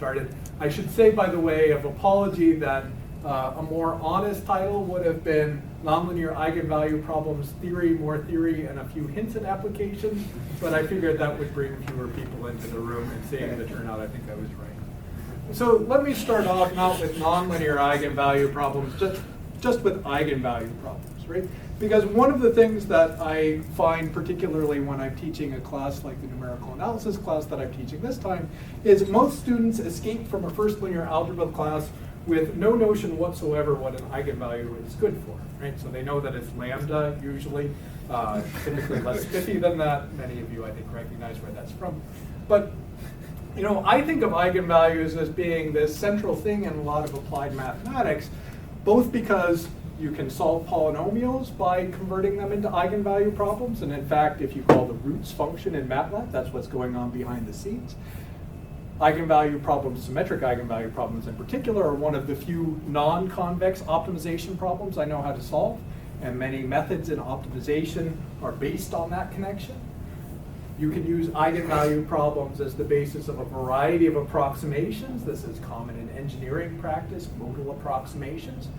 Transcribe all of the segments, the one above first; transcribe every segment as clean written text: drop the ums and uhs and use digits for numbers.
started. I should say, by the way, of apology that a more honest title would have been Nonlinear Eigenvalue Problems Theory, More Theory, and a Few Hints at Applications, but I figured that would bring fewer people into the room, and seeing the turnout, I think I was right. So let me start off not with nonlinear eigenvalue problems, just with eigenvalue problems, right? Because one of the things that I find, particularly when I'm teaching a class like the numerical analysis class that I'm teaching this time, is most students escape from a first linear algebra class with no notion whatsoever what an eigenvalue is good for, right? So they know that it's lambda usually, typically less spiffy than that. Many of you, I think, recognize where that's from. But you know, I think of eigenvalues as being this central thing in a lot of applied mathematics, both because you can solve polynomials by converting them into eigenvalue problems, and in fact, if you call the roots function in MATLAB, that's what's going on behind the scenes. Eigenvalue problems, symmetric eigenvalue problems in particular, are one of the few non-convex optimization problems I know how to solve, and many methods in optimization are based on that connection. You can use eigenvalue problems as the basis of a variety of approximations. This is common in engineering practice, modal approximations.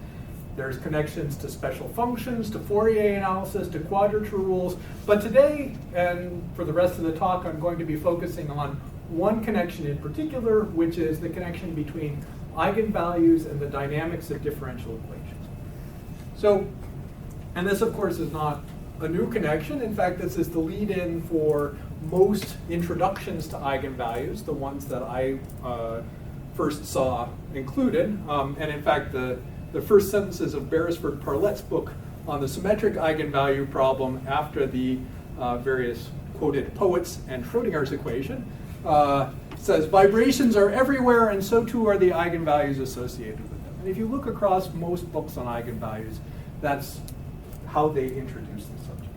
There's connections to special functions, to Fourier analysis, to quadrature rules. But today, and for the rest of the talk, I'm going to be focusing on one connection in particular, which is the connection between eigenvalues and the dynamics of differential equations. So, and this, of course, is not a new connection. In fact, this is the lead-in for most introductions to eigenvalues, the ones that I first saw included. And in fact, the first sentences of Beresford-Parlet's book on the symmetric eigenvalue problem after the various quoted poets and Schrodinger's equation says, vibrations are everywhere and so too are the eigenvalues associated with them. And if you look across most books on eigenvalues, that's how they introduce the subject.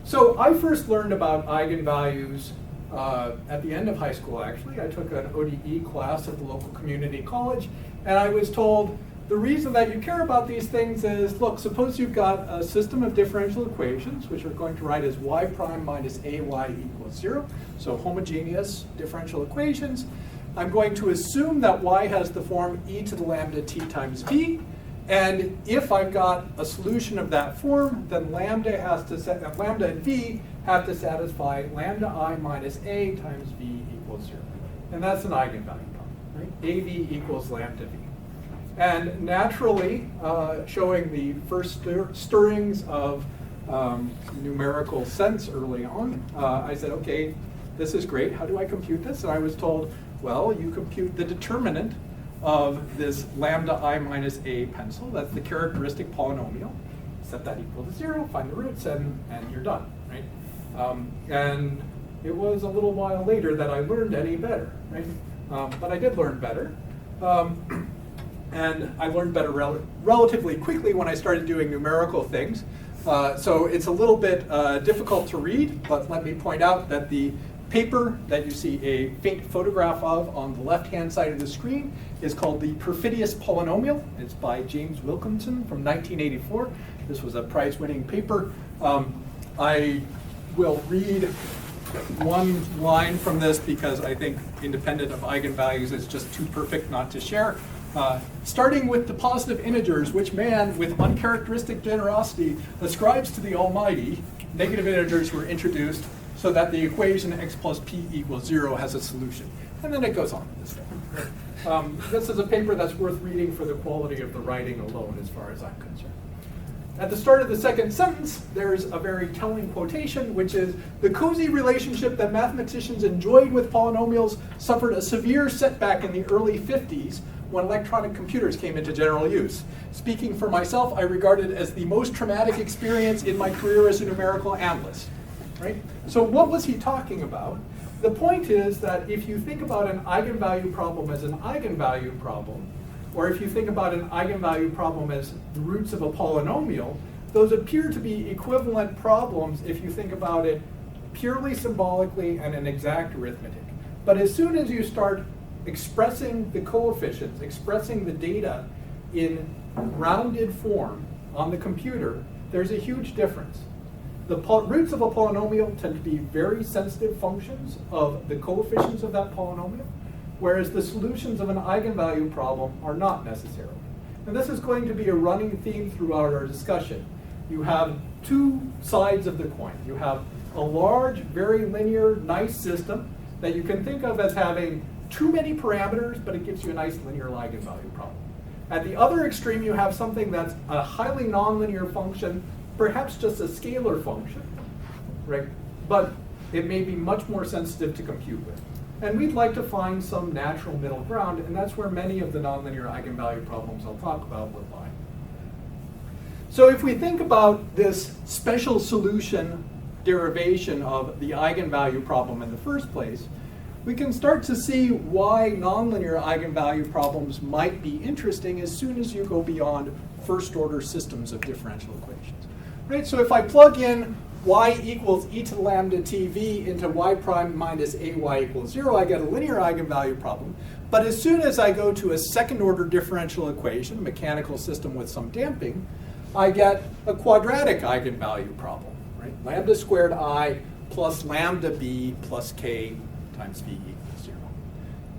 So I first learned about eigenvalues at the end of high school, actually. I took an ODE class at the local community college, and I was told, the reason that you care about these things is, look, suppose you've got a system of differential equations, which are going to write as y prime minus ay equals 0, so homogeneous differential equations. I'm going to assume that y has the form e to the lambda t times v, and if I've got a solution of that form, then lambda and v have to satisfy lambda I minus a times v equals 0. And that's an eigenvalue problem, right? AV equals lambda v. And naturally, showing the first stirrings of numerical sense early on, I said, okay, this is great. How do I compute this? And I was told, well, you compute the determinant of this lambda I minus a pencil. That's the characteristic polynomial. Set that equal to 0, find the roots, and you're done, right? And it was a little while later that I learned any better, right? But I did learn better. And I learned better relatively quickly when I started doing numerical things. So it's a little bit difficult to read, but let me point out that the paper that you see a faint photograph of on the left-hand side of the screen is called the Perfidious Polynomial. It's by James Wilkinson from 1984. This was a prize-winning paper. I will read one line from this because I think independent of eigenvalues, it's just too perfect not to share. Starting with the positive integers, which man, with uncharacteristic generosity, ascribes to the Almighty, negative integers were introduced so that the equation x plus p equals 0 has a solution. And then it goes on this way. This is a paper that's worth reading for the quality of the writing alone, as far as I'm concerned. At the start of the second sentence, there's a very telling quotation, which is, the cozy relationship that mathematicians enjoyed with polynomials suffered a severe setback in the early 50s when electronic computers came into general use. Speaking for myself, I regard it as the most traumatic experience in my career as a numerical analyst, right? So what was he talking about? The point is that if you think about an eigenvalue problem as an eigenvalue problem, or if you think about an eigenvalue problem as the roots of a polynomial, those appear to be equivalent problems if you think about it purely symbolically and in exact arithmetic. But as soon as you start expressing the coefficients, expressing the data in rounded form on the computer, there's a huge difference. The roots of a polynomial tend to be very sensitive functions of the coefficients of that polynomial. whereas the solutions of an eigenvalue problem are not necessarily. And this is going to be a running theme throughout our discussion. You have two sides of the coin. You have a large, very linear, nice system that you can think of as having too many parameters, but it gives you a nice linear eigenvalue problem. At the other extreme, you have something that's a highly nonlinear function, perhaps just a scalar function, right? But it may be much more sensitive to compute with. And we'd like to find some natural middle ground, and that's where many of the nonlinear eigenvalue problems I'll talk about will lie. So if we think about this special solution derivation of the eigenvalue problem in the first place, we can start to see why nonlinear eigenvalue problems might be interesting as soon as you go beyond first-order systems of differential equations. Right? So if I plug in y equals e to the lambda tv into y prime minus ay equals 0, I get a linear eigenvalue problem. But as soon as I go to a second-order differential equation, a mechanical system with some damping, I get a quadratic eigenvalue problem. Right? Lambda squared I plus lambda b plus k times v equals 0.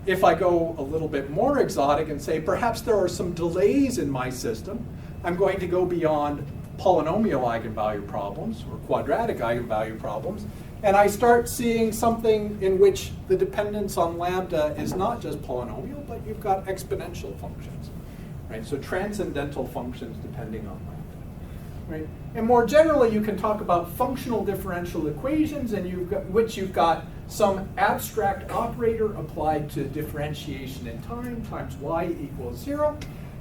If I go a little bit more exotic and say perhaps there are some delays in my system, I'm going to go beyond polynomial eigenvalue problems or quadratic eigenvalue problems, and I start seeing something in which the dependence on lambda is not just polynomial, but you've got exponential functions, right? So transcendental functions depending on lambda, right? And more generally, you can talk about functional differential equations, and you've got some abstract operator applied to differentiation in time times y equals 0.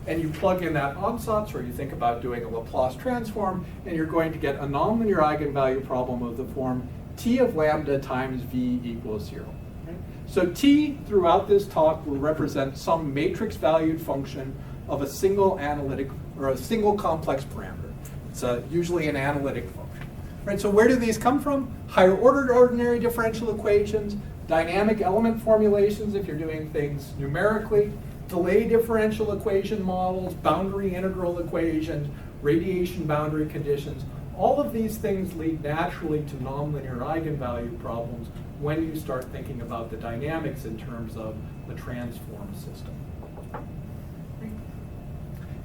And you plug in that ansatz, or you think about doing a Laplace transform, and you're going to get a nonlinear eigenvalue problem of the form t of lambda times v equals 0. Right? So t throughout this talk will represent some matrix-valued function of a single analytic or a single complex parameter. It's usually an analytic function. Right? So where do these come from? Higher ordered ordinary differential equations, dynamic element formulations if you're doing things numerically, delay differential equation models, boundary integral equations, radiation boundary conditions. All of these things lead naturally to nonlinear eigenvalue problems when you start thinking about the dynamics in terms of the transform system.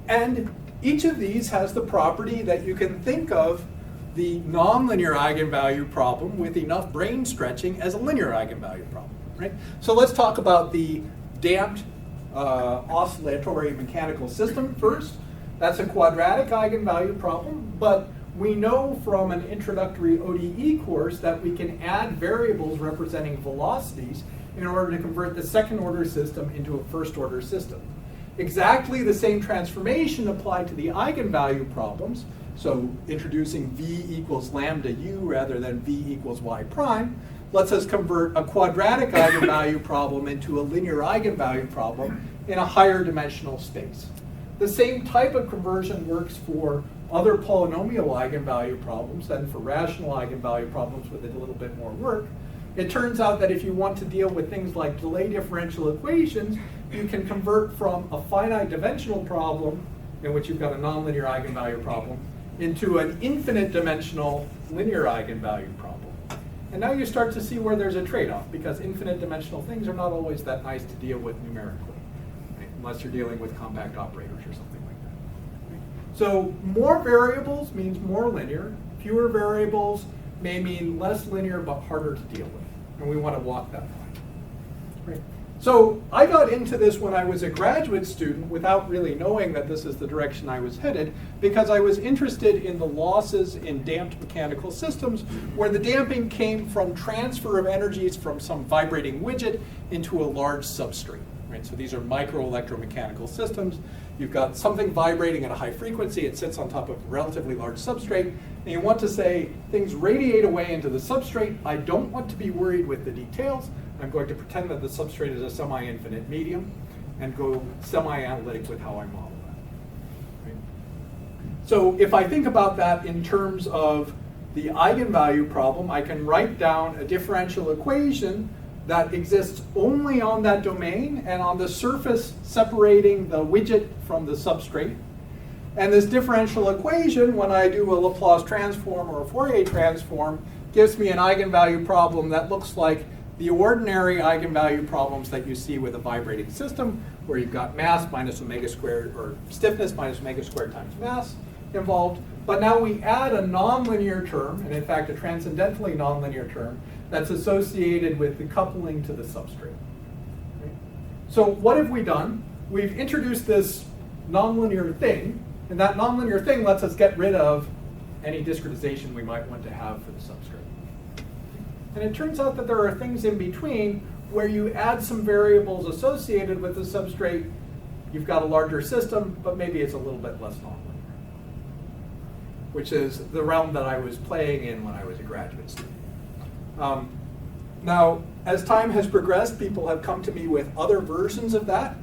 And each of these has the property that you can think of the nonlinear eigenvalue problem with enough brain stretching as a linear eigenvalue problem. Right? So let's talk about the damped oscillatory mechanical system first. That's a quadratic eigenvalue problem, but we know from an introductory ODE course that we can add variables representing velocities in order to convert the second order system into a first order system. Exactly the same transformation applied to the eigenvalue problems, so introducing v equals lambda u rather than v equals y prime, lets us convert a quadratic eigenvalue problem into a linear eigenvalue problem in a higher dimensional space. The same type of conversion works for other polynomial eigenvalue problems than for rational eigenvalue problems with a little bit more work. It turns out that if you want to deal with things like delay differential equations, you can convert from a finite dimensional problem, in which you've got a nonlinear eigenvalue problem, into an infinite dimensional linear eigenvalue problem. And now you start to see where there's a trade-off, because infinite dimensional things are not always that nice to deal with numerically, right? Unless you're dealing with compact operators or something like that. Right? So more variables means more linear. Fewer variables may mean less linear but harder to deal with. And we want to walk that line. Right? So I got into this when I was a graduate student without really knowing that this is the direction I was headed, because I was interested in the losses in damped mechanical systems where the damping came from transfer of energies from some vibrating widget into a large substrate. Right? So these are micro-electromechanical systems. You've got something vibrating at a high frequency. It sits on top of a relatively large substrate. And you want to say things radiate away into the substrate. I don't want to be worried with the details. I'm going to pretend that the substrate is a semi-infinite medium and go semi-analytic with how I model that. Right? So if I think about that in terms of the eigenvalue problem, I can write down a differential equation that exists only on that domain and on the surface separating the widget from the substrate. And this differential equation, when I do a Laplace transform or a Fourier transform, gives me an eigenvalue problem that looks like the ordinary eigenvalue problems that you see with a vibrating system, where you've got mass minus omega squared, or stiffness minus omega squared times mass involved. But now we add a nonlinear term, and in fact a transcendentally nonlinear term, that's associated with the coupling to the substrate. Right? So what have we done? We've introduced this nonlinear thing, and that nonlinear thing lets us get rid of any discretization we might want to have for the substrate. And it turns out that there are things in between where you add some variables associated with the substrate, you've got a larger system, but maybe it's a little bit less nonlinear, which is the realm that I was playing in when I was a graduate student. Now, as time has progressed, people have come to me with other versions of that.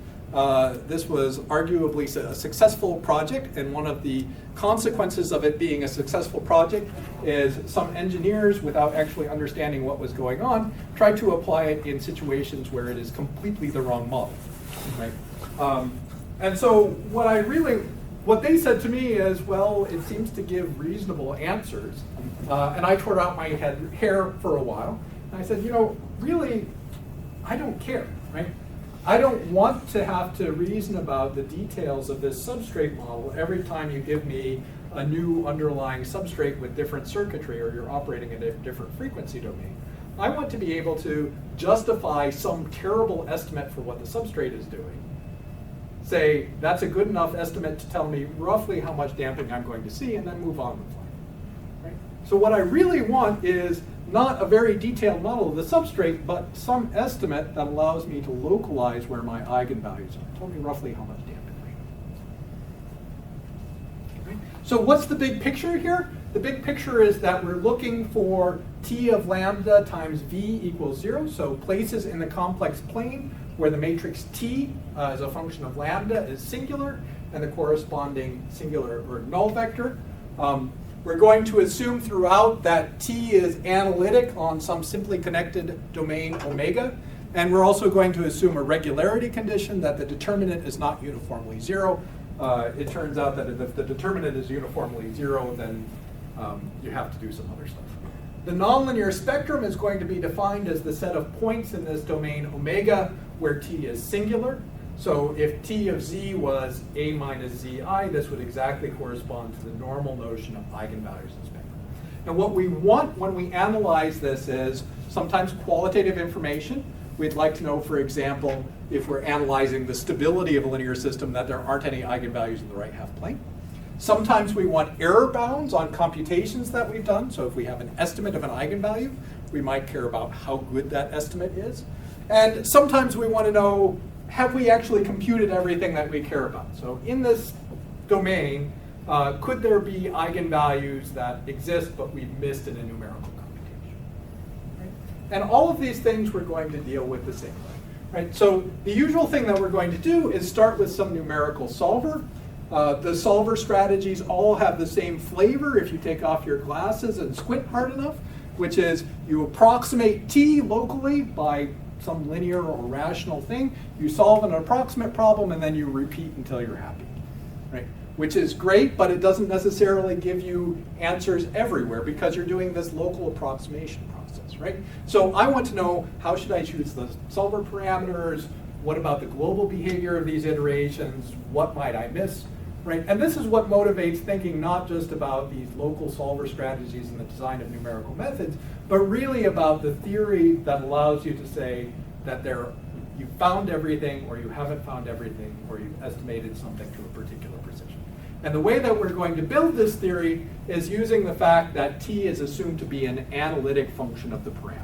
This was arguably a successful project, and one of the consequences of it being a successful project is some engineers, without actually understanding what was going on, tried to apply it in situations where it is completely the wrong model. Right? And so what they said to me is, well, it seems to give reasonable answers. And I tore out my hair for a while. And I said, really, I don't care, right? I don't want to have to reason about the details of this substrate model every time you give me a new underlying substrate with different circuitry, or you're operating in a different frequency domain. I want to be able to justify some terrible estimate for what the substrate is doing. Say, that's a good enough estimate to tell me roughly how much damping I'm going to see, and then move on with life. Right? So what I really want is not a very detailed model of the substrate, but some estimate that allows me to localize where my eigenvalues are. Tell me roughly how much damping I have. Okay? So what's the big picture here? The big picture is that we're looking for t of lambda times v equals 0, so places in the complex plane where the matrix T as a function of lambda is singular, and the corresponding singular or null vector. We're going to assume throughout that T is analytic on some simply connected domain omega, and we're also going to assume a regularity condition that the determinant is not uniformly 0. It turns out that if the determinant is uniformly 0, then you have to do some other stuff. The nonlinear spectrum is going to be defined as the set of points in this domain omega where T is singular. So if T of z was a minus zi, this would exactly correspond to the normal notion of eigenvalues in spectrum. And what we want when we analyze this is sometimes qualitative information. We'd like to know, for example, if we're analyzing the stability of a linear system, that there aren't any eigenvalues in the right half plane. Sometimes we want error bounds on computations that we've done. So if we have an estimate of an eigenvalue, we might care about how good that estimate is. And sometimes we want to know, have we actually computed everything that we care about? So in this domain, could there be eigenvalues that exist but we've missed in a numerical computation? Right? And all of these things we're going to deal with the same way. Right? So the usual thing that we're going to do is start with some numerical solver. The solver strategies all have the same flavor if you take off your glasses and squint hard enough, which is you approximate T locally by some linear or rational thing, you solve an approximate problem, and then you repeat until you're happy, right? Which is great, but it doesn't necessarily give you answers everywhere because you're doing this local approximation process, right? So I want to know, how should I choose the solver parameters? What about the global behavior of these iterations? What might I miss? Right? And this is what motivates thinking not just about these local solver strategies and the design of numerical methods, but really about the theory that allows you to say that you've found everything, or you haven't found everything, or you've estimated something to a particular precision. And the way that we're going to build this theory is using the fact that T is assumed to be an analytic function of the parameter.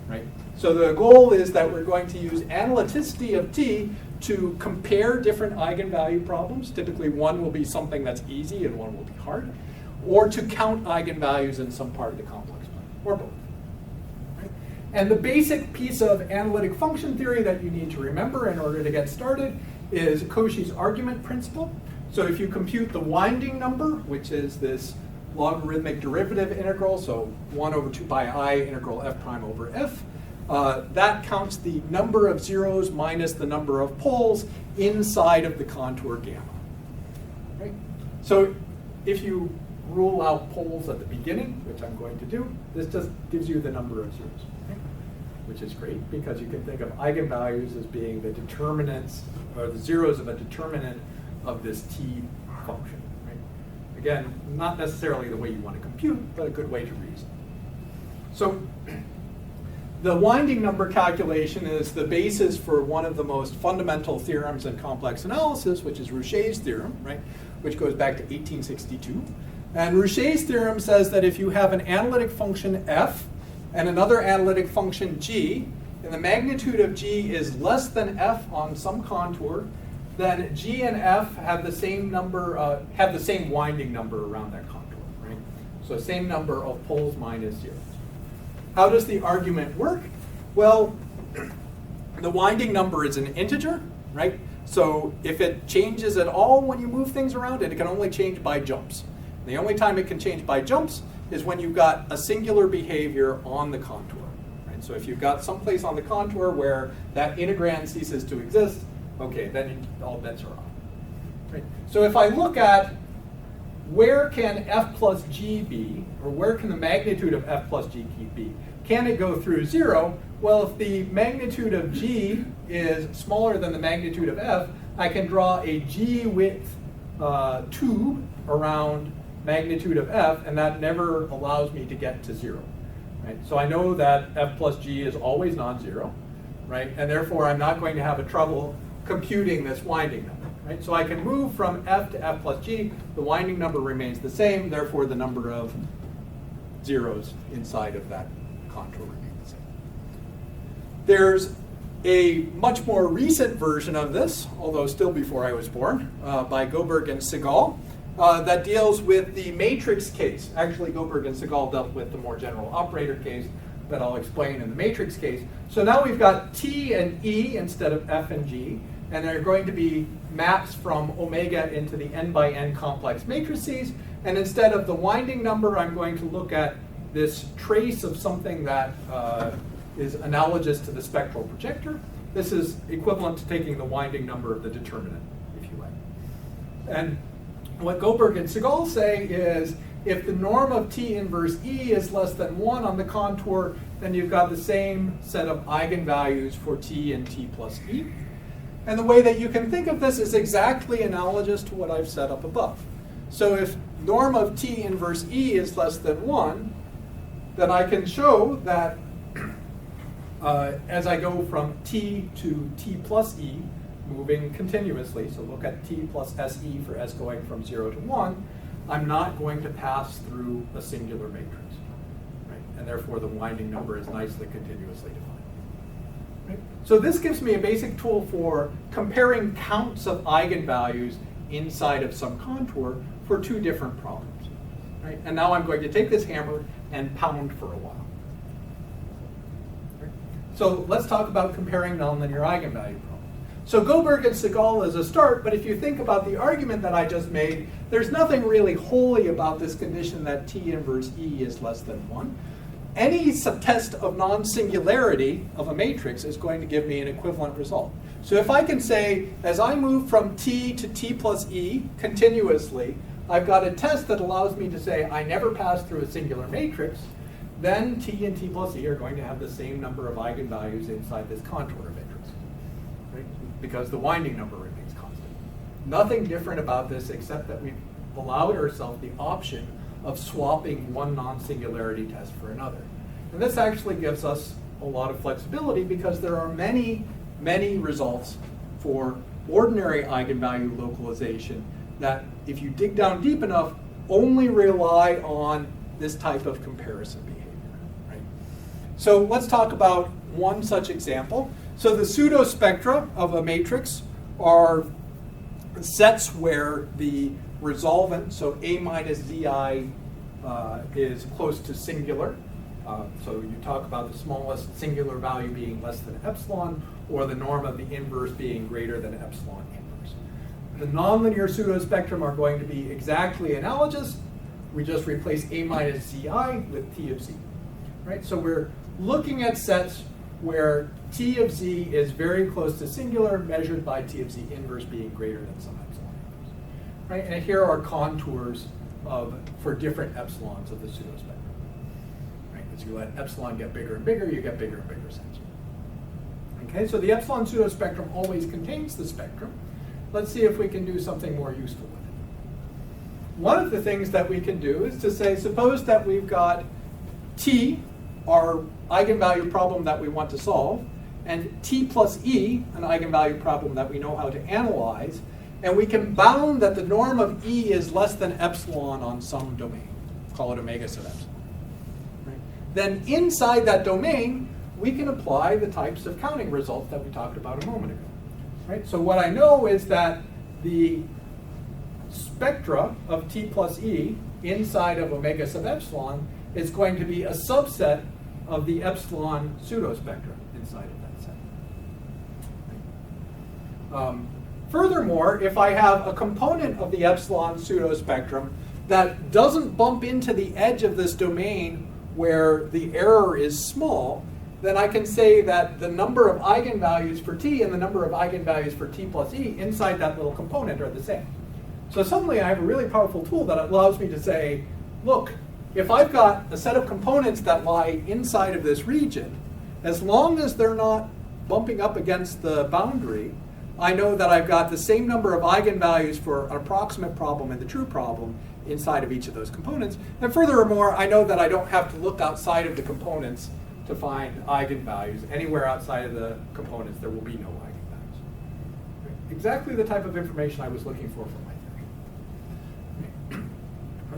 Right? So the goal is that we're going to use analyticity of T to compare different eigenvalue problems. Typically one will be something that's easy and one will be hard, or to count eigenvalues in some part of the complex plane, or both. Right? And the basic piece of analytic function theory that you need to remember in order to get started is Cauchy's argument principle. So if you compute the winding number, which is this logarithmic derivative integral, so 1 over 2 pi I integral f prime over f, that counts the number of zeros minus the number of poles inside of the contour gamma. Right? So if you rule out poles at the beginning, which I'm going to do, this just gives you the number of zeros. Okay? which is great because you can think of eigenvalues as being the determinants or the zeros of a determinant of this t function. Right? Again, not necessarily the way you want to compute, but a good way to reason. So the winding number calculation is the basis for one of the most fundamental theorems in complex analysis, which is Rouché's theorem, right? Which goes back to 1862. And Rouché's theorem says that if you have an analytic function f and another analytic function g, and the magnitude of g is less than f on some contour, then g and f have the same number, have the same winding number around that contour, right? So same number of poles minus zeros. How does the argument work? Well, the winding number is an integer, right? So if it changes at all when you move things around, it can only change by jumps. The only time it can change by jumps is when you've got a singular behavior on the contour. Right? So if you've got someplace on the contour where that integrand ceases to exist, okay, then all bets are off. Right? So if I look at where can f plus g be, or where can the magnitude of f plus g be? Can it go through 0? Well, if the magnitude of g is smaller than the magnitude of f, I can draw a g width tube around magnitude of f, and that never allows me to get to 0. Right? So I know that f plus g is always non-zero, right? And therefore, I'm not going to have a trouble computing this winding number. Right? So I can move from f to f plus g. The winding number remains the same. Therefore, the number of zeros inside of that contour remains the same. There's a much more recent version of this, although still before I was born, by Goldberg and Segal, that deals with the matrix case. Actually, Goldberg and Segal dealt with the more general operator case that I'll explain in the matrix case. So now we've got t and e instead of f and g, and they're going to be maps from omega into the n by n complex matrices. And instead of the winding number, I'm going to look at this trace of something that is analogous to the spectral projector. This is equivalent to taking the winding number of the determinant, if you like. And what Goldberg and Segal say is if the norm of t inverse e is less than 1 on the contour, then you've got the same set of eigenvalues for t and t plus e. And the way that you can think of this is exactly analogous to what I've set up above. So if norm of t inverse e is less than 1, then I can show that as I go from t to t plus e, moving continuously, so look at t plus se for s going from 0 to 1, I'm not going to pass through a singular matrix. Right? And therefore, the winding number is nicely continuously defined. Right? So this gives me a basic tool for comparing counts of eigenvalues inside of some contour for two different problems. Right? And now I'm going to take this hammer and pound for a while. Right? So let's talk about comparing nonlinear eigenvalue problems. So Goldberg and Segal is a start, but if you think about the argument that I just made, there's nothing really holy about this condition that t inverse e is less than 1. Any subtest of non-singularity of a matrix is going to give me an equivalent result. So if I can say, as I move from t to t plus e continuously, I've got a test that allows me to say I never pass through a singular matrix, then t and t plus e are going to have the same number of eigenvalues inside this contour matrix. Right? Because the winding number remains constant. Nothing different about this except that we've allowed ourselves the option of swapping one non-singularity test for another. And this actually gives us a lot of flexibility because there are many, many results for ordinary eigenvalue localization that, if you dig down deep enough, only rely on this type of comparison behavior. Right? So let's talk about one such example. So the pseudospectra of a matrix are sets where the resolvent, so A minus Zi, is close to singular. So you talk about the smallest singular value being less than epsilon, or the norm of the inverse being greater than epsilon inverse. The nonlinear pseudospectrum are going to be exactly analogous. We just replace A minus Zi with T of Z. Right? So we're looking at sets where T of Z is very close to singular, measured by T of Z inverse being greater than some epsilon inverse. Right? And here are contours for different epsilons of the pseudospectrum. Right? As you let epsilon get bigger and bigger, you get bigger and bigger sets. Okay, so the epsilon pseudospectrum always contains the spectrum. Let's see if we can do something more useful with it. One of the things that we can do is to say, suppose that we've got T, our eigenvalue problem that we want to solve, and T plus E, an eigenvalue problem that we know how to analyze, and we can bound that the norm of E is less than epsilon on some domain. Call it omega sub epsilon. Right? Then inside that domain, we can apply the types of counting results that we talked about a moment ago. Right? So what I know is that the spectra of T plus E inside of omega sub epsilon is going to be a subset of the epsilon pseudospectra inside of that set. Furthermore, if I have a component of the epsilon pseudospectrum that doesn't bump into the edge of this domain where the error is small, then I can say that the number of eigenvalues for T and the number of eigenvalues for T plus E inside that little component are the same. So suddenly I have a really powerful tool that allows me to say, look, if I've got a set of components that lie inside of this region, as long as they're not bumping up against the boundary, I know that I've got the same number of eigenvalues for an approximate problem and the true problem inside of each of those components. And furthermore, I know that I don't have to look outside of the components to find eigenvalues. Anywhere outside of the components, there will be no eigenvalues. Right? Exactly the type of information I was looking for my theory.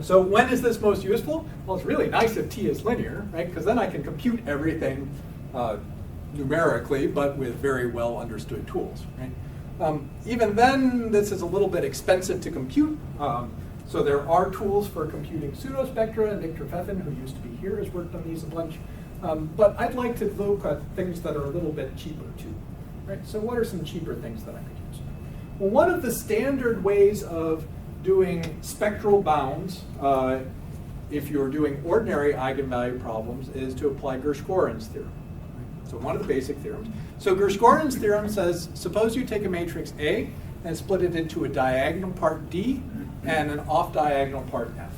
So when is this most useful? Well, it's really nice if T is linear, right? Because then I can compute everything numerically, but with very well understood tools, right? Even then, this is a little bit expensive to compute. So there are tools for computing pseudospectra, and Nick Trefethen, who used to be here, has worked on these a bunch. But I'd like to look at things that are a little bit cheaper too, right? So what are some cheaper things that I could use? Well, one of the standard ways of doing spectral bounds, if you're doing ordinary eigenvalue problems, is to apply Gershgorin's theorem. Right? So one of the basic theorems. So Gershgorin's theorem says, suppose you take a matrix A and split it into a diagonal part D and an off-diagonal part F.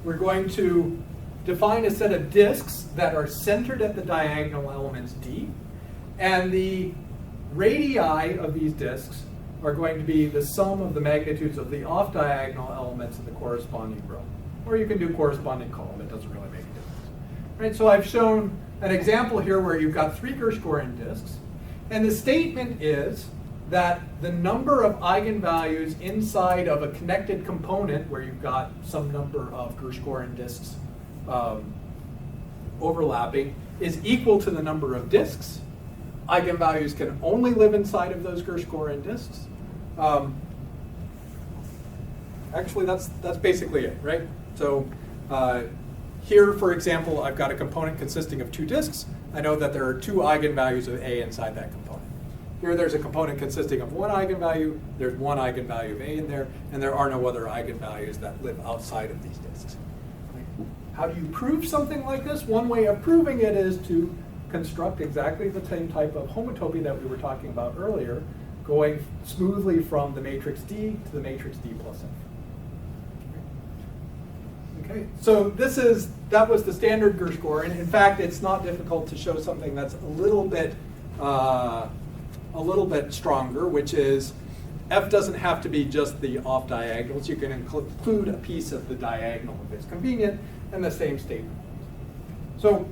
We're going to define a set of disks that are centered at the diagonal elements D, and the radii of these disks are going to be the sum of the magnitudes of the off-diagonal elements in the corresponding row. Or you can do corresponding column, it doesn't really make a difference. Right, so I've shown an example here where you've got 3 Gershorin disks, and the statement is that the number of eigenvalues inside of a connected component where you've got some number of Gershorin disks overlapping is equal to the number of disks. Eigenvalues can only live inside of those Gershorin disks. Actually, that's basically it, right? So here, for example, I've got a component consisting of 2 disks. I know that there are 2 eigenvalues of A inside that component. Here, there's a component consisting of 1 eigenvalue. There's 1 eigenvalue of A in there, and there are no other eigenvalues that live outside of these disks. How do you prove something like this? One way of proving it is to construct exactly the same type of homotopy that we were talking about earlier, going smoothly from the matrix D to the matrix D plus F. Okay, so that was the standard Gershgorin. In fact, it's not difficult to show something that's a little bit stronger, which is F doesn't have to be just the off diagonals. You can include a piece of the diagonal if it's convenient, and the same statement. So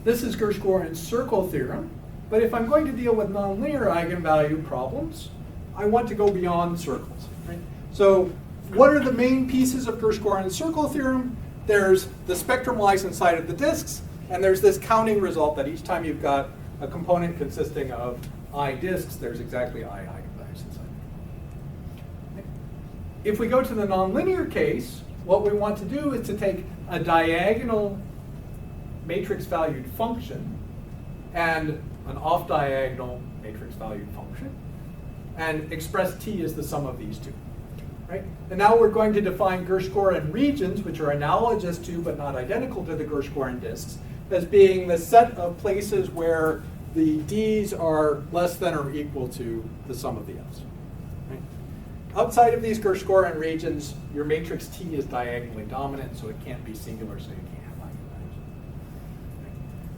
this is Gershgorin's circle theorem, but if I'm going to deal with nonlinear eigenvalue problems, I want to go beyond circles. Right? So what are the main pieces of Gershgorin's circle theorem? There's the spectrum lies inside of the disks, and there's this counting result that each time you've got a component consisting of I disks, there's exactly I eigenvalues inside. Okay. If we go to the nonlinear case, what we want to do is to take a diagonal matrix valued function and an off diagonal matrix valued function and express T as the sum of these two. Right? And now we're going to define Gershgorin regions, which are analogous to but not identical to the Gershgorin disks, as being the set of places where the D's are less than or equal to the sum of the F's. Right? Outside of these Gershgorin regions, your matrix T is diagonally dominant, so it can't be singular, so you can't have eigenvalues.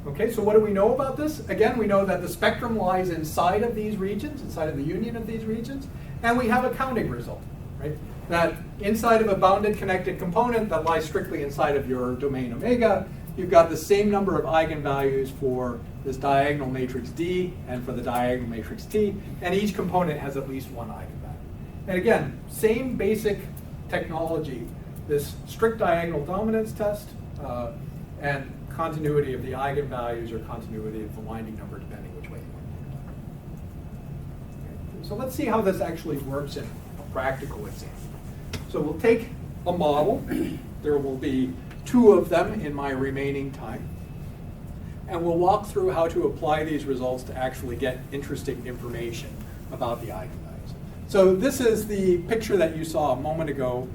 Okay, so what do we know about this? Again, we know that the spectrum lies inside of these regions, inside of the union of these regions, and we have a counting result, right? That inside of a bounded connected component that lies strictly inside of your domain omega, you've got the same number of eigenvalues for this diagonal matrix D and for the diagonal matrix T, and each component has at least one eigenvalue. And again, same basic technology, this strict diagonal dominance test, and continuity of the eigenvalues or continuity of the winding number, depending which way you want to do it. Okay. So let's see how this actually works in a practical example. So we'll take a model. There will be 2 of them in my remaining time. And we'll walk through how to apply these results to actually get interesting information about the eigenvalues. So this is the picture that you saw a moment ago,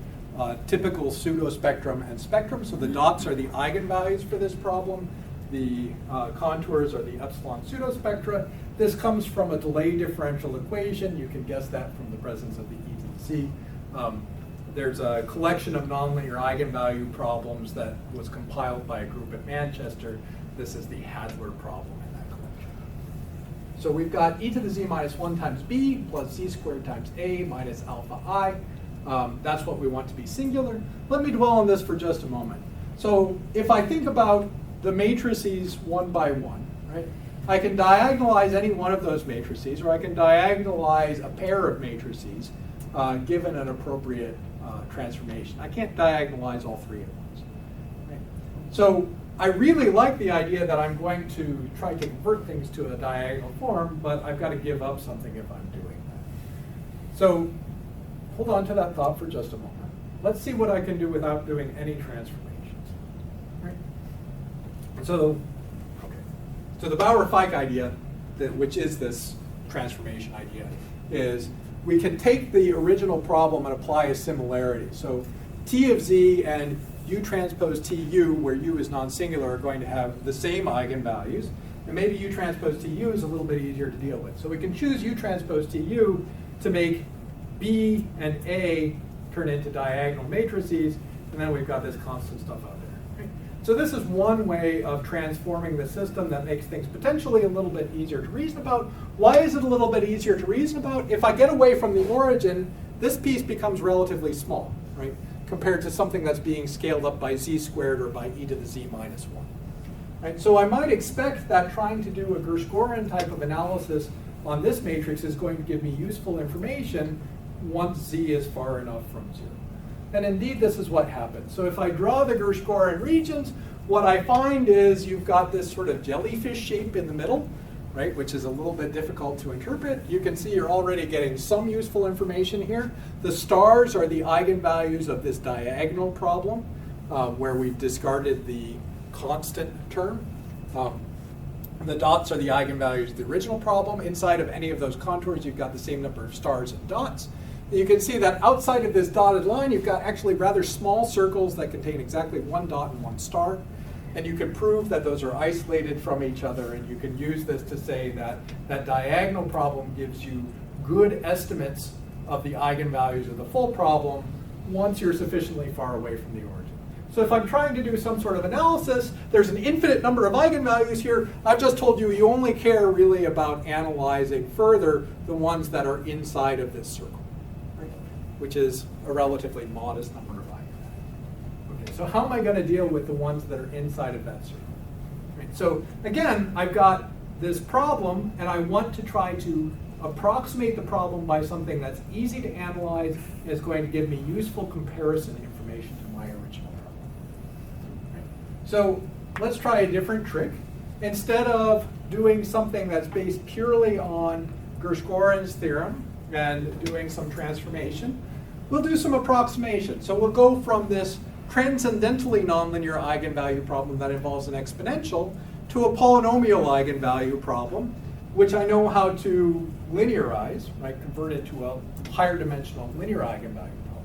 typical pseudospectrum and spectrum. So the dots are the eigenvalues for this problem. The contours are the epsilon pseudospectra. This comes from a delay differential equation. You can guess that from the presence of the e to the c. There's a collection of nonlinear eigenvalue problems that was compiled by a group at Manchester. This is the Hadler problem in that collection. So we've got e to the z minus 1 times b plus z squared times a minus alpha I. That's what we want to be singular. Let me dwell on this for just a moment. So if I think about the matrices one by one, right? I can diagonalize any one of those matrices, or I can diagonalize a pair of matrices given an appropriate transformation. I can't diagonalize all 3 at once. Right? So I really like the idea that I'm going to try to convert things to a diagonal form, but I've got to give up something if I'm doing that. So hold on to that thought for just a moment. Let's see what I can do without doing any transformations. Right? So the Bauer-Fike idea, which is this transformation idea, is we can take the original problem and apply a similarity. So T of z and U transpose TU, where U is non-singular, are going to have the same eigenvalues. And maybe U transpose TU is a little bit easier to deal with. So we can choose U transpose TU to make B and A turn into diagonal matrices, and then we've got this constant stuff out there. Right? So this is one way of transforming the system that makes things potentially a little bit easier to reason about. Why is it a little bit easier to reason about? If I get away from the origin, this piece becomes relatively small, right? Compared to something that's being scaled up by z squared or by e to the z minus 1. Right? So I might expect that trying to do a Gershgorin type of analysis on this matrix is going to give me useful information once z is far enough from 0. And indeed, this is what happens. So if I draw the Gershgorin regions, what I find is you've got this sort of jellyfish shape in the middle, right, which is a little bit difficult to interpret. You can see you're already getting some useful information here. The stars are the eigenvalues of this diagonal problem, where we've discarded the constant term. The dots are the eigenvalues of the original problem. Inside of any of those contours, you've got the same number of stars and dots. You can see that outside of this dotted line, you've got actually rather small circles that contain exactly 1 dot and 1 star. And you can prove that those are isolated from each other, and you can use this to say that that diagonal problem gives you good estimates of the eigenvalues of the full problem once you're sufficiently far away from the origin. So if I'm trying to do some sort of analysis, there's an infinite number of eigenvalues here. I've just told you you only care really about analyzing further the ones that are inside of this circle, right? Which is a relatively modest number of eigenvalues. Okay, so how am I going to deal with the ones that are inside of that circle? Right, so again, I've got this problem, and I want to try to approximate the problem by something that's easy to analyze and is going to give me useful comparison information to my original problem. Right. So let's try a different trick. Instead of doing something that's based purely on Gershgorin's theorem and doing some transformation, we'll do some approximation. So we'll go from this transcendentally nonlinear eigenvalue problem that involves an exponential to a polynomial eigenvalue problem, which I know how to linearize, right, convert it to a higher dimensional linear eigenvalue problem.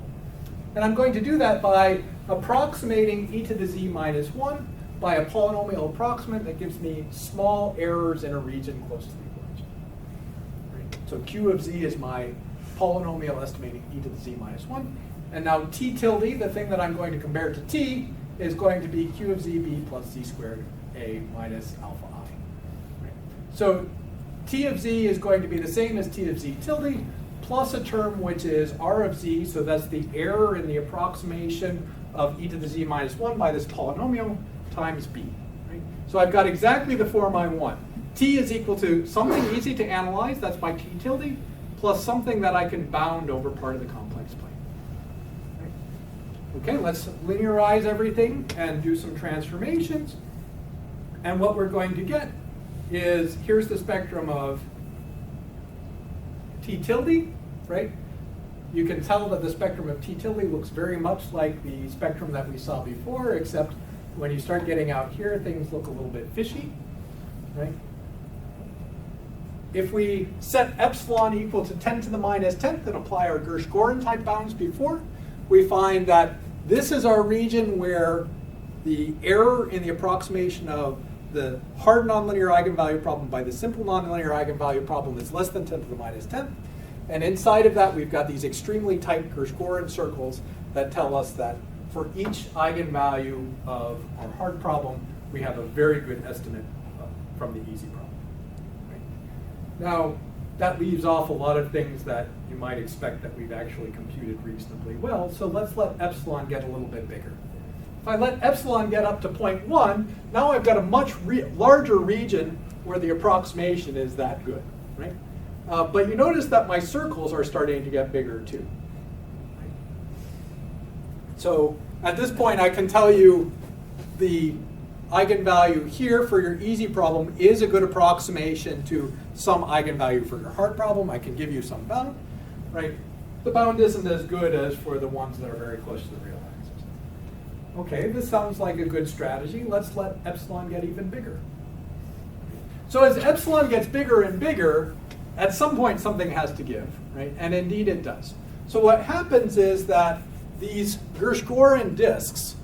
And I'm going to do that by approximating e to the z minus 1 by a polynomial approximant that gives me small errors in a region close to the origin. Right? So q of z is my polynomial estimating e to the z minus 1. And now t tilde, the thing that I'm going to compare to t, is going to be q of z b plus z squared a minus alpha I. Right? So t of z is going to be the same as t of z tilde plus a term which is r of z, so that's the error in the approximation of e to the z minus 1 by this polynomial times b. Right? So I've got exactly the form I want. T is equal to something easy to analyze, that's my t tilde, plus something that I can bound over part of the complex plane. Right? Okay, let's linearize everything and do some transformations. And what we're going to get is, here's the spectrum of t tilde, right? You can tell that the spectrum of t tilde looks very much like the spectrum that we saw before, except when you start getting out here, things look a little bit fishy, right? If we set epsilon equal to 10 to the minus 10th and apply our Gershgorin type bounds before, we find that this is our region where the error in the approximation of the hard nonlinear eigenvalue problem by the simple nonlinear eigenvalue problem is less than 10 to the minus 10th. And inside of that, we've got these extremely tight Gershgorin circles that tell us that for each eigenvalue of our hard problem, we have a very good estimate from the easy problem. Right? Now, that leaves off a lot of things that you might expect that we've actually computed reasonably well, so let's let epsilon get a little bit bigger. If I let epsilon get up to 0.1, now I've got a much larger region where the approximation is that good, right? But you notice that my circles are starting to get bigger too. Right? So at this point, I can tell you the eigenvalue here for your easy problem is a good approximation to some eigenvalue for your hard problem. I can give you some bound, right? The bound isn't as good as for the ones that are very close to the real axis. Okay, this sounds like a good strategy. Let's let epsilon get even bigger. So as epsilon gets bigger and bigger, at some point something has to give, right? And indeed it does. So what happens is that these Gershgorin disks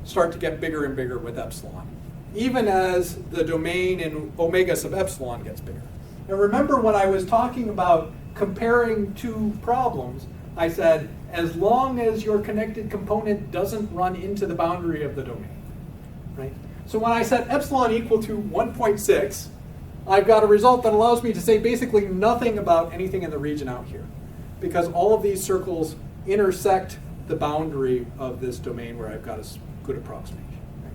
start to get bigger and bigger with epsilon, even as the domain in omega sub epsilon gets bigger. And remember when I was talking about comparing two problems, I said, as long as your connected component doesn't run into the boundary of the domain, right? So when I set epsilon equal to 1.6, I've got a result that allows me to say basically nothing about anything in the region out here, because all of these circles intersect the boundary of this domain where I've got a good approximation. Right?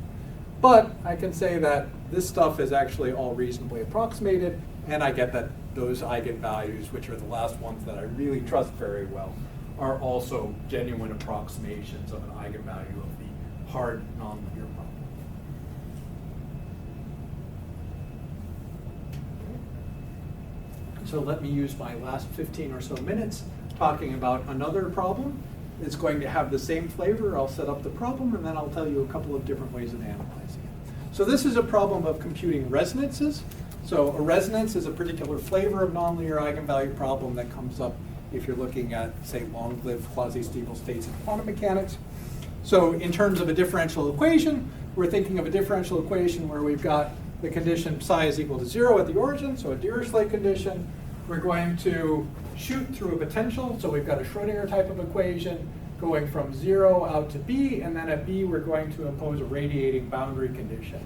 But I can say that this stuff is actually all reasonably approximated, and I get that those eigenvalues, which are the last ones that I really trust very well, are also genuine approximations of an eigenvalue of the hard nonlinear problem. So let me use my last 15 or so minutes talking about another problem. It's going to have the same flavor. I'll set up the problem, and then I'll tell you a couple of different ways of analyzing it. So this is a problem of computing resonances. So a resonance is a particular flavor of nonlinear eigenvalue problem that comes up if you're looking at, say, long-lived quasi-stable states in quantum mechanics. So in terms of a differential equation, we're thinking of a differential equation where we've got the condition psi is equal to 0 at the origin, so a Dirichlet condition. We're going to shoot through a potential, so we've got a Schrodinger type of equation going from 0 out to b, and then at b we're going to impose a radiating boundary condition,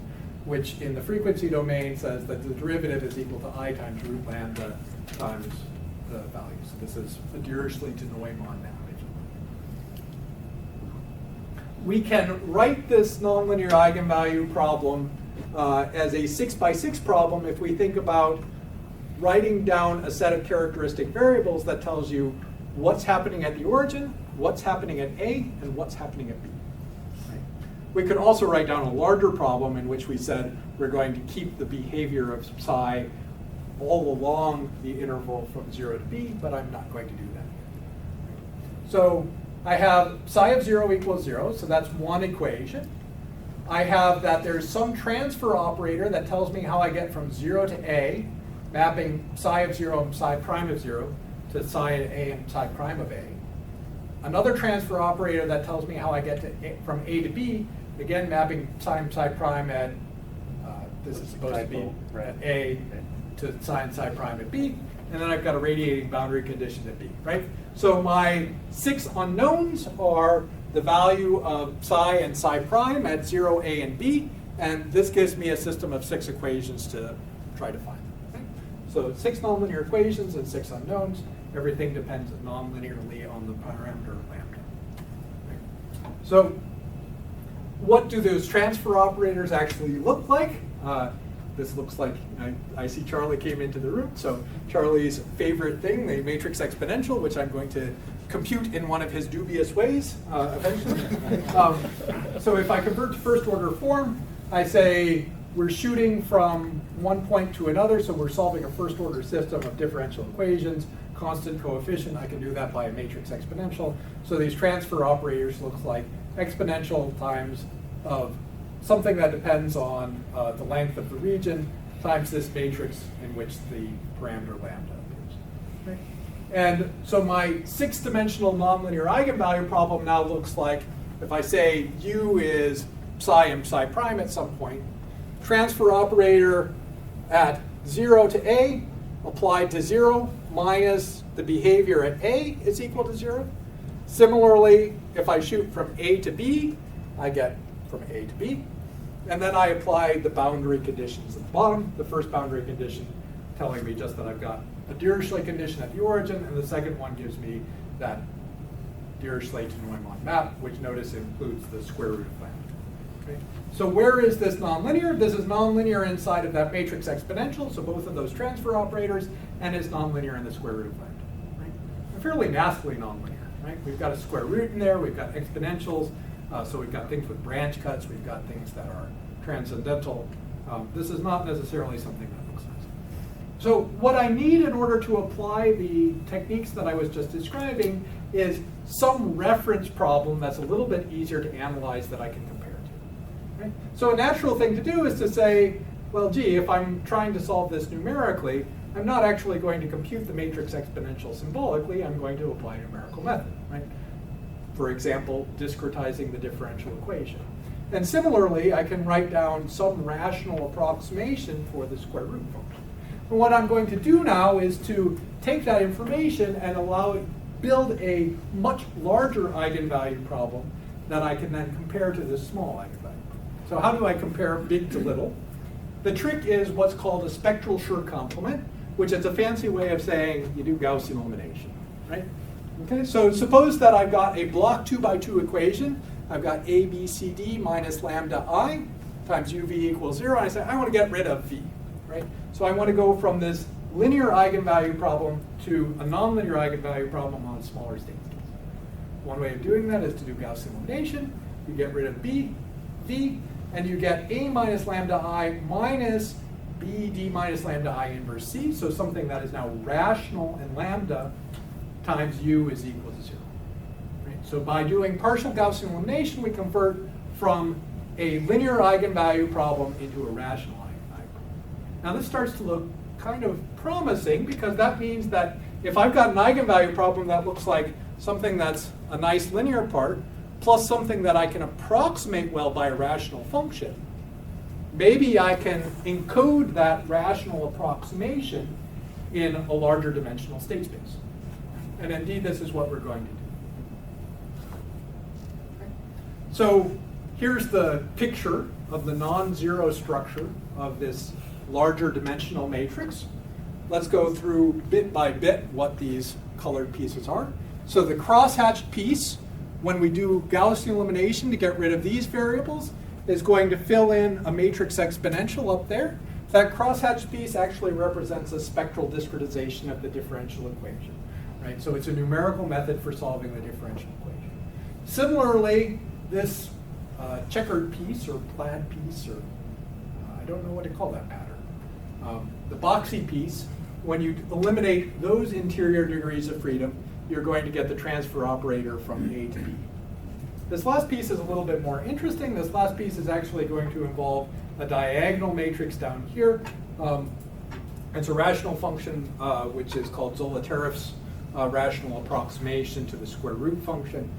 which in the frequency domain says that the derivative is equal to I times root lambda times the value. So this is a Dirichlet to Neumann now. We can write this nonlinear eigenvalue problem as a 6x6 problem if we think about writing down a set of characteristic variables that tells you what's happening at the origin, what's happening at A, and what's happening at B. Right? We could also write down a larger problem in which we said we're going to keep the behavior of psi all along the interval from 0 to b, but I'm not going to do that here. So I have psi of 0 equals 0, so that's one equation. I have that there's some transfer operator that tells me how I get from 0 to A, mapping psi of 0 and psi prime of 0 to psi of A and psi prime of A. Another transfer operator that tells me how I get to from A to B, again mapping psi and psi prime at, this is supposed to be at A to psi and psi prime at B, and then I've got a radiating boundary condition at B, right? So my 6 unknowns are the value of psi and psi prime at 0, A, and B, And this gives me a system of 6 equations to try to find. Okay? So 6 nonlinear equations and 6 unknowns. Everything depends nonlinearly on the parameter lambda. Okay? So what do those transfer operators actually look like? This looks like, I see Charlie came into the room, so Charlie's favorite thing, the matrix exponential, which I'm going to compute in one of his dubious ways eventually. So if I convert to first order form, I say we're shooting from one point to another, so we're solving a first order system of differential equations, constant coefficient. I can do that by a matrix exponential. So these transfer operators look like exponential times of something that depends on the length of the region times this matrix in which the parameter lambda appears. Okay? And so my 6-dimensional nonlinear eigenvalue problem now looks like, if I say U is psi and psi prime at some point, transfer operator at 0 to A applied to 0 minus the behavior at A is equal to 0. Similarly, if I shoot from A to B, I get from A to B. And then I apply the boundary conditions at the bottom. The first boundary condition telling me just that I've got a Dirichlet condition at the origin, and the second one gives me that Dirichlet to Neumann map, which notice includes the square root of lambda. Okay? So where is this nonlinear? This is nonlinear inside of that matrix exponential, so both of those transfer operators, and is nonlinear in the square root of lambda. Right? And fairly nastily nonlinear. Right? We've got a square root in there, we've got exponentials, so we've got things with branch cuts, we've got things that are transcendental. This is not necessarily something that looks nice. So what I need in order to apply the techniques that I was just describing is some reference problem that's a little bit easier to analyze that I can compare to. Right? So a natural thing to do is to say, well, gee, if I'm trying to solve this numerically, I'm not actually going to compute the matrix exponential symbolically, I'm going to apply a numerical method. Right? For example, discretizing the differential equation. And similarly, I can write down some rational approximation for the square root function. And what I'm going to do now is to take that information and build a much larger eigenvalue problem that I can then compare to this small eigenvalue. So how do I compare big to little? The trick is what's called a spectral Schur complement, which is a fancy way of saying you do Gaussian elimination, right? Okay, so suppose that I've got a block 2x2 equation. I've got a, b, c, d minus lambda I times uv equals 0. And I say, I want to get rid of v, right? So I want to go from this linear eigenvalue problem to a nonlinear eigenvalue problem on a smaller state space. One way of doing that is to do Gaussian elimination. You get rid of b, v, and you get a minus lambda I minus b, d minus lambda I inverse c. So something that is now rational in lambda times u is equal to 0. So by doing partial Gaussian elimination, we convert from a linear eigenvalue problem into a rational eigenvalue problem. Now this starts to look kind of promising because that means that if I've got an eigenvalue problem that looks like something that's a nice linear part plus something that I can approximate well by a rational function, maybe I can encode that rational approximation in a larger dimensional state space. And indeed, this is what we're going to do. So here's the picture of the non-zero structure of this larger dimensional matrix. Let's go through bit by bit what these colored pieces are. So the crosshatched piece, when we do Gaussian elimination to get rid of these variables, is going to fill in a matrix exponential up there. That crosshatched piece actually represents a spectral discretization of the differential equation. Right? So it's a numerical method for solving the differential equation. Similarly, this checkered piece or plaid piece, or I don't know what to call that pattern. The boxy piece, when you eliminate those interior degrees of freedom, you're going to get the transfer operator from A to B. This last piece is a little bit more interesting. This last piece is actually going to involve a diagonal matrix down here. It's a rational function which is called Zolotareff's rational approximation to the square root function.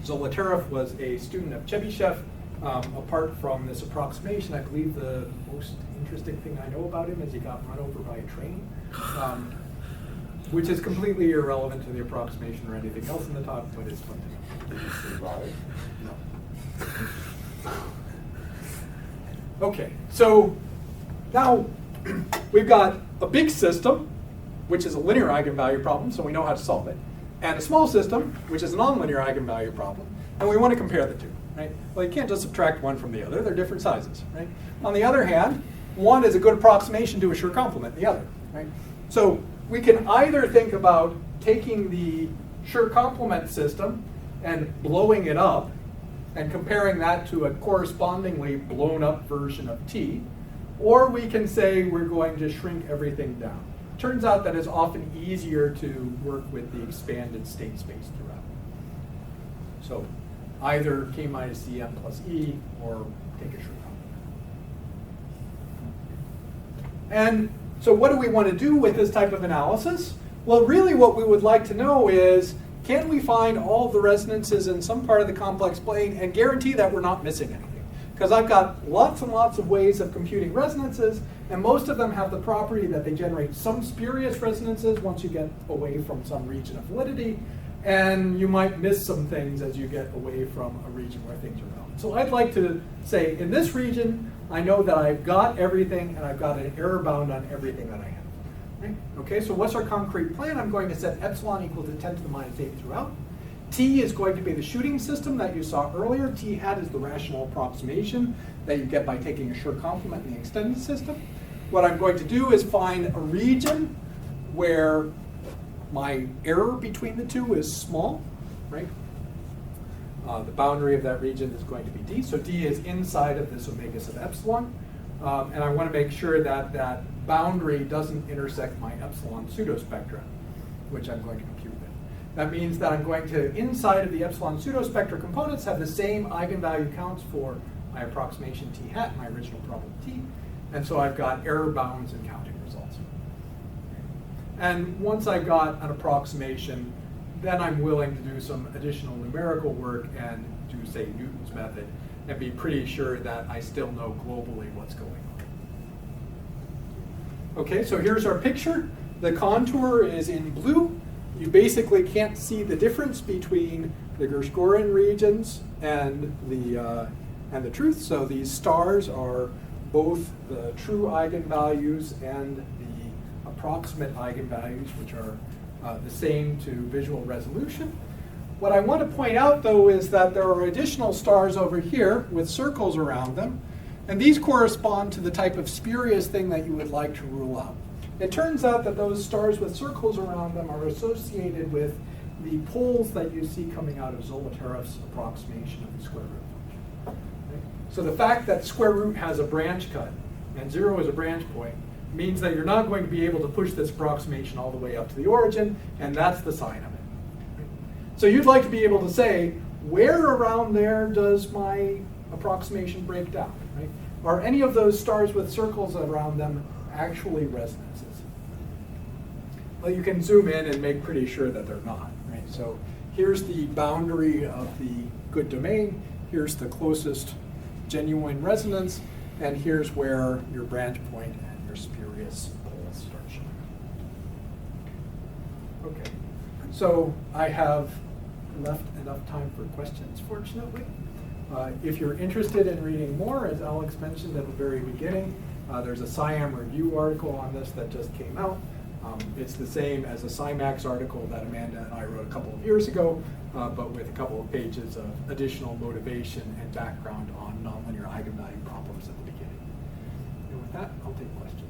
Zolotareff was a student of Chebyshev. Apart from this approximation, I believe the most interesting thing I know about him is he got run over by a train, which is completely irrelevant to the approximation or anything else in the talk, but it's fun to know. Did he survive? No. Okay, so now we've got a big system, which is a linear eigenvalue problem, so we know how to solve it, and a small system, which is a nonlinear eigenvalue problem, and we want to compare the two, right? Well, you can't just subtract one from the other. They're different sizes, right? On the other hand, one is a good approximation to a sure complement the other, right? So we can either think about taking the sure complement system and blowing it up and comparing that to a correspondingly blown up version of T, or we can say we're going to shrink everything down. Turns out that it's often easier to work with the expanded state space throughout. So either K minus Cm plus E or take a sure complement. And so what do we want to do with this type of analysis? Well, really what we would like to know is, can we find all of the resonances in some part of the complex plane and guarantee that we're not missing anything? Because I've got lots and lots of ways of computing resonances, and most of them have the property that they generate some spurious resonances once you get away from some region of validity, and you might miss some things as you get away from a region where things are known. So I'd like to say, in this region, I know that I've got everything, and I've got an error bound on everything that I have. Right? Okay, so what's our concrete plan? I'm going to set epsilon equal to 10 to the minus 8 throughout. T is going to be the shooting system that you saw earlier. T hat is the rational approximation that you get by taking a sure complement in the extended system. What I'm going to do is find a region where my error between the two is small, right? The boundary of that region is going to be D. So D is inside of this omega sub epsilon. And I want to make sure that that boundary doesn't intersect my epsilon pseudospectra, which I'm going to compute with. That means that I'm going to, inside of the epsilon pseudospectra components, have the same eigenvalue counts for my approximation T hat, my original problem T. And so I've got error bounds and counting results. And once I've got an approximation, then I'm willing to do some additional numerical work and do, say, Newton's method, and be pretty sure that I still know globally what's going on. Okay, so here's our picture. The contour is in blue. You basically can't see the difference between the Gershgorin regions and the truth. So these stars are both the true eigenvalues and the approximate eigenvalues, which are the same to visual resolution. What I want to point out, though, is that there are additional stars over here with circles around them, and these correspond to the type of spurious thing that you would like to rule out. It turns out that those stars with circles around them are associated with the poles that you see coming out of Zolotareff's approximation of the square root function. Okay? So the fact that square root has a branch cut and 0 is a branch point means that you're not going to be able to push this approximation all the way up to the origin, and that's the sign of it. So you'd like to be able to say, where around there does my approximation break down? Right? Are any of those stars with circles around them actually resonances? Well, you can zoom in and make pretty sure that they're not. Right? So here's the boundary of the good domain. Here's the closest genuine resonance. And here's where your branch point and your spurious poles start showing. Okay. So I have left enough time for questions, fortunately. If you're interested in reading more, as Alex mentioned at the very beginning, there's a SciAm review article on this that just came out. It's the same as a SciMax article that Amanda and I wrote a couple of years ago, but with a couple of pages of additional motivation and background on nonlinear eigenvalue problems at the beginning. And with that, I'll take questions.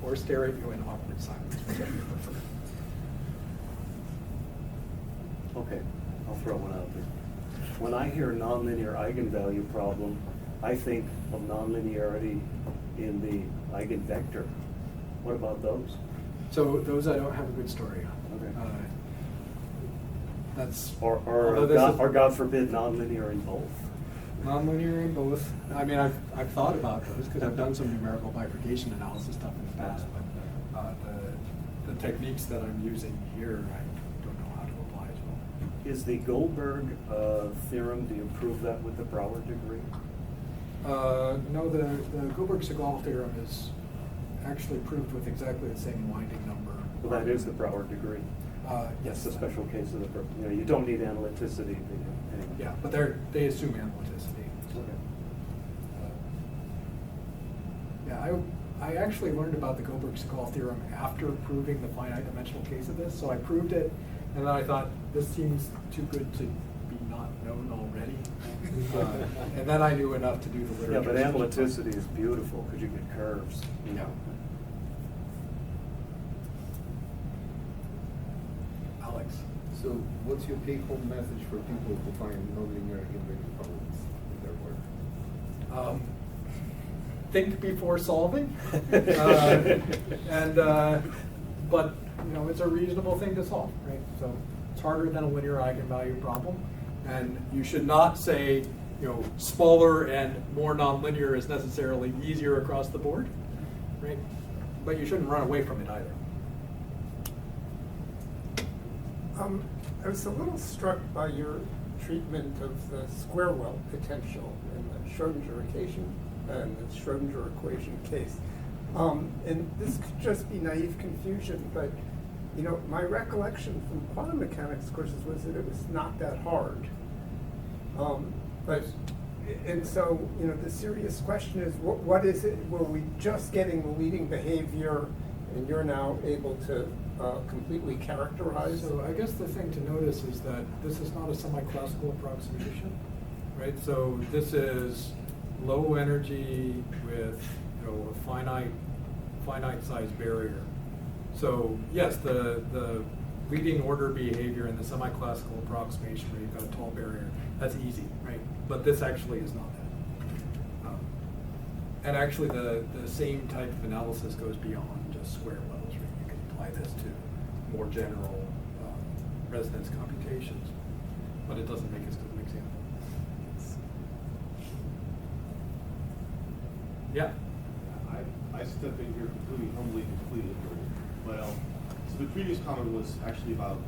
Or stare at you in awkward silence, whichever you prefer. Okay, I'll throw one out there. When I hear nonlinear eigenvalue problem, I think of nonlinearity in the eigenvector. What about those? So those I don't have a good story on. Okay. That's or God forbid, nonlinear in both. Nonlinear in both. I mean, I've thought about those because I've done some numerical bifurcation analysis stuff in the past, but the techniques that I'm using here, I don't know how to apply as well. Is the Goldberg theorem, do you prove that with the Brouwer degree? No, the Goldberg-Segal theorem is actually proved with exactly the same winding number. Well, that is the Broward degree. Yes. It's a special case of the, you don't need analyticity. Anyway. Yeah, but they assume analyticity. Okay. Yeah, I actually learned about the Goldberg-Segal theorem after proving the finite dimensional case of this. So I proved it, and then I thought, this seems too good to be not known already. And then I knew enough to do the Yeah, literature. but analyticity is beautiful because you get curves. Yeah. Alex. So what's your take-home message for people who find nonlinear eigenvalue problems in their work? Think before solving. But it's a reasonable thing to solve, right? So it's harder than a linear eigenvalue problem. And you should not say, smaller and more nonlinear is necessarily easier across the board, right? But you shouldn't run away from it either. I was a little struck by your treatment of the square well potential in the Schrodinger equation and the Schrodinger equation case. And this could just be naive confusion, but my recollection from quantum mechanics courses was that it was not that hard. So the serious question is, what is it? Were we just getting the leading behavior, and you're now able to completely characterize? So I guess the thing to notice is that this is not a semi-classical approximation, right? So this is low energy with a finite size barrier. So yes, the leading order behavior in the semi-classical approximation where you've got a tall barrier, that's easy, right? But this actually is not that. And actually the same type of analysis goes beyond just square wells, right? You can apply this to more general resonance computations, but it doesn't make as good an example. Yeah. I step in here completely humbly and completely ignorant. But so the previous comment was actually about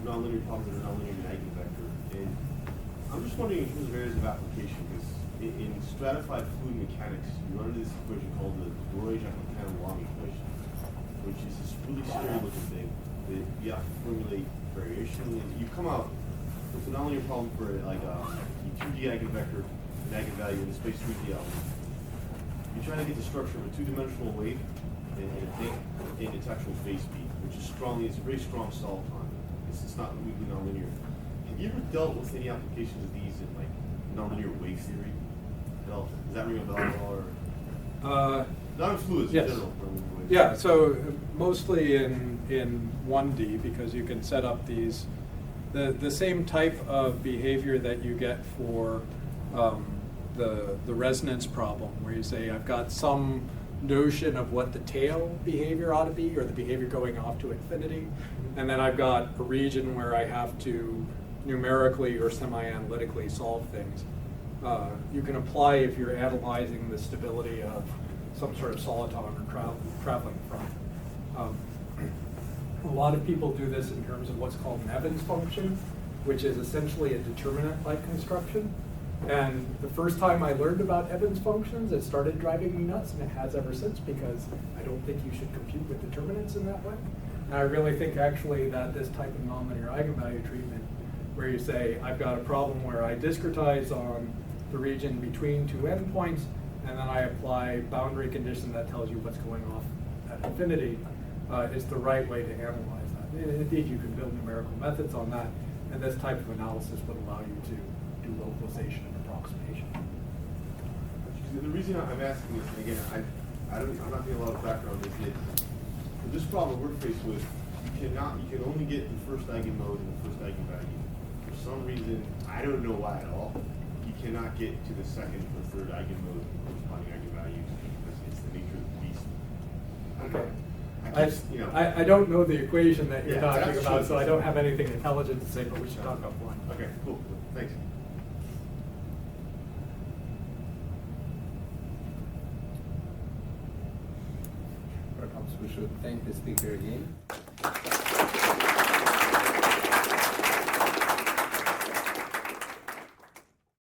nonlinear problems and nonlinear eigenvector. And I'm just wondering in terms of areas of application, because in stratified fluid mechanics, you run into this equation called the Roy-Jacob-Long equation, which is this really scary looking thing that you have to formulate variation. And you come out with a nonlinear problem for like a 2D eigenvector, an eigenvalue in the space 3D element. You're trying to get the structure of a two-dimensional wave in its actual phase speed, which is it's a very strong solve time. It's not completely nonlinear. Have you ever dealt with any applications of these in like nonlinear wave theory at all? Does that ring a bell at all? Or not in fluids yes. in general. Nonlinear waves. Yeah, so mostly in 1D, because you can set up these the same type of behavior that you get for the resonance problem, where you say I've got some notion of what the tail behavior ought to be, or the behavior going off to infinity, and then I've got a region where I have to numerically or semi-analytically solve things. You can apply if you're analyzing the stability of some sort of soliton or traveling front. A lot of people do this in terms of what's called an Evans function, which is essentially a determinant-like construction. And the first time I learned about Evans functions, it started driving me nuts, and it has ever since, because I don't think you should compute with determinants in that way. And I really think actually that this type of nonlinear eigenvalue treatment, where you say, I've got a problem where I discretize on the region between two endpoints, and then I apply boundary condition that tells you what's going off at infinity, is the right way to analyze that. And indeed, you can build numerical methods on that, and this type of analysis would allow you to do localization and approximation. The reason I'm asking this, and again, I'm not getting a lot of background, is that for this problem we're faced with, you can only get the first eigenmode and the first eigenvalue. For some reason, I don't know why at all, you cannot get to the second or third eigenmode and corresponding eigenvalues, because it's the nature of the beast. Okay. I I don't know the equation that you're Yeah, talking that's about, true. so I don't have anything intelligent to say, but we should talk offline. Okay, cool. Thanks. Perhaps we should thank the speaker again.